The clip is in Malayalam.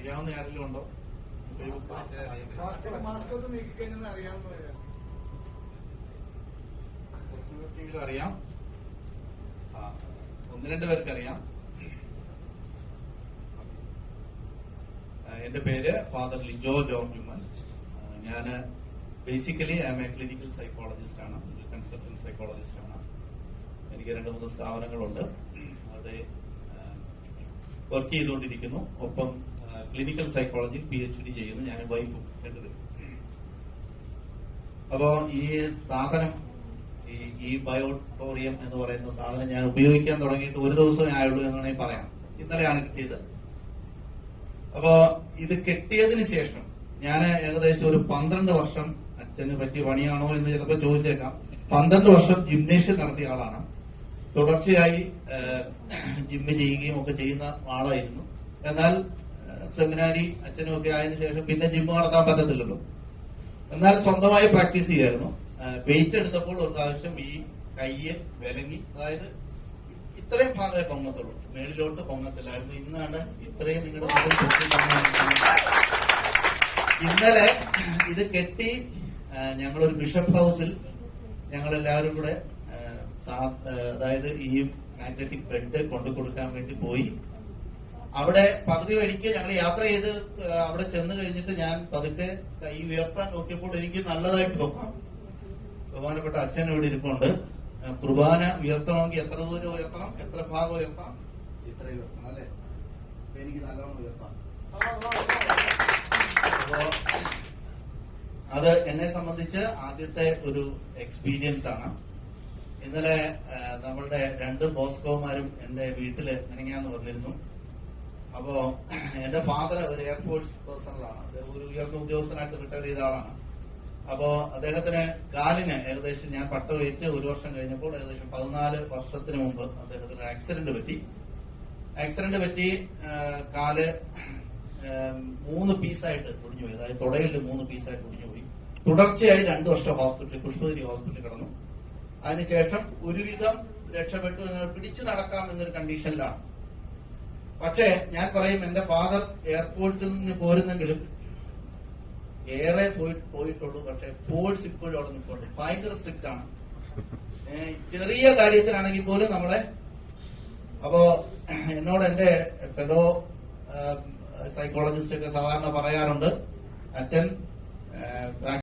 അറിയാവുന്ന ആരെങ്കിലും ഉണ്ടോ? അറിയാം, ഒന്ന് രണ്ട് പേർക്ക് അറിയാം. എന്റെ പേര് ഫാദർ ലിജോ ജോർജ് ഉമ്മൻ. ഞാൻ basically I M A clinical psychologist ആണ്, കൺസൾട്ടന്റ് സൈക്കോളജിസ്റ്റ് ആണ്. എനിക്ക് 2-3 സ്ഥാപനങ്ങളുണ്ട്, അവിടെ വർക്ക് ചെയ്തുകൊണ്ടിരിക്കുന്നു. ഒപ്പം ക്ലിനിക്കൽ സൈക്കോളജി PhD ചെയ്യുന്നു. ഞാൻ വൈഫും രണ്ടുപേരും. അപ്പോ ഈ സാധനം, ഈ ബയോട്ടോറിയം എന്ന് പറയുന്ന സാധനം ഞാൻ ഉപയോഗിക്കാൻ തുടങ്ങിയിട്ട് ഒരു ദിവസമേ ആയുള്ളൂ എന്ന് വേണമെങ്കിൽ പറയാം. ഇന്നലെയാണ് കിട്ടിയത്. അപ്പോ ഇത് കിട്ടിയതിന് ശേഷം ഞാൻ ഏകദേശം ഒരു 12 വർഷം, അച്ഛന് പറ്റിയ പണിയാണോ എന്ന് ചിലപ്പോൾ ചോദിച്ചേക്കാം, 12 വർഷം ജിംനേഷ്യം നടത്തിയ ആളാണ്. തുടർച്ചയായി ജിമ്മ് ചെയ്യുകയും ഒക്കെ ചെയ്യുന്ന ആളായിരുന്നു. എന്നാൽ സെമിനാരി അച്ഛനും ഒക്കെ ആയതിനു ശേഷം പിന്നെ ജിമ്മ് നടത്താൻ പറ്റത്തില്ലല്ലോ. എന്നാൽ സ്വന്തമായി പ്രാക്ടീസ് ചെയ്യായിരുന്നു. വെയിറ്റ് എടുത്തപ്പോൾ ഒരു പ്രാവശ്യം ഈ കയ്യ് വിലങ്ങി, അതായത് ഇത്രയും ഭാഗമേ പൊങ്ങത്തുള്ളൂ, മേളിലോട്ട് പൊങ്ങത്തില്ലായിരുന്നു. ഇന്നാണ് ഇത്രയും നിങ്ങളുടെ ഇന്നലെ ഇത് കെട്ടി ഞങ്ങളൊരു ബിഷപ്പ് ഹൗസിൽ ഞങ്ങളെല്ലാവരും കൂടെ, അതായത് ഈ മാഗ്നറ്റിക് ബെഡ് കൊണ്ടു കൊടുക്കാൻ വേണ്ടി പോയി. അവിടെ പകുതി വഴിക്ക് ഞങ്ങൾ യാത്ര ചെയ്ത് അവിടെ ചെന്ന് കഴിഞ്ഞിട്ട് ഞാൻ പതുക്കെ കൈ ഉയർത്താൻ നോക്കിയപ്പോൾ എനിക്ക് നല്ലതായിട്ട് തോന്നാം. ബഹുമാനപ്പെട്ട അച്ഛൻ ഇവിടെ ഇരിപ്പുണ്ട്. കുർബാന ഉയർത്തണമെങ്കിൽ എത്ര ദൂരം ഉയർത്തണം, എത്ര ഭാഗം ഉയർത്തണം? ഇത്രയും ഉയർത്തണം അല്ലെ? എനിക്ക് നല്ലോണം ഉയർത്താം. അപ്പോ അത് എന്നെ സംബന്ധിച്ച് ആദ്യത്തെ ഒരു എക്സ്പീരിയൻസ് ആണ്. ഇന്നലെ നമ്മളുടെ 2 ബോസ്കോമാരും എന്റെ വീട്ടില് മെനങ്ങാന്ന് വന്നിരുന്നു. അപ്പോ എന്റെ ഫാദർ ഒരു എയർഫോഴ്സ് പേഴ്സണലാണ്, ഒരു ഉയർന്ന ഉദ്യോഗസ്ഥനായിട്ട് റിട്ടയർ ചെയ്ത ആളാണ്. അപ്പോ അദ്ദേഹത്തിന് കാലിന് ഏകദേശം, ഞാൻ പട്ടമേറ്റ് 1 വർഷം കഴിഞ്ഞപ്പോൾ ഏകദേശം 14 വർഷത്തിന് മുമ്പ് അദ്ദേഹത്തിന് ആക്സിഡന്റ് പറ്റി. കാല് 3 പീസായിട്ട് ഒടിഞ്ഞു പോയി, അതായത് തുടയിൽ 3 പീസായിട്ട് ഒടിഞ്ഞു പോയി. തുടർച്ചയായി 2 വർഷം ഹോസ്പിറ്റലിൽ, പുഷ്പഗിരി ഹോസ്പിറ്റലിൽ കിടന്നു. അതിനുശേഷം ഒരുവിധം രക്ഷപ്പെട്ടു, പിടിച്ചു നടക്കാം എന്നൊരു കണ്ടീഷനിലാണ്. പക്ഷേ ഞാൻ പറയും, എന്റെ ഫാദർ എയർപോർട്ടിൽ നിന്ന് പോരുന്നെങ്കിലും ഏറെ പോയിട്ടുള്ളൂ. പക്ഷെ ഫോഴ്സ് ഇപ്പോഴും അവിടെ നിൽക്കുന്നുണ്ട്. ഭയങ്കര സ്ട്രിക്റ്റ് ആണ്. ചെറിയ കാര്യത്തിലാണെങ്കിൽ പോലും നമ്മളെ. അപ്പോ എന്നോട് എന്റെ ഫെലോ സൈക്കോളജിസ്റ്റ് ഒക്കെ സാധാരണ പറയാറുണ്ട്, അച്ഛൻ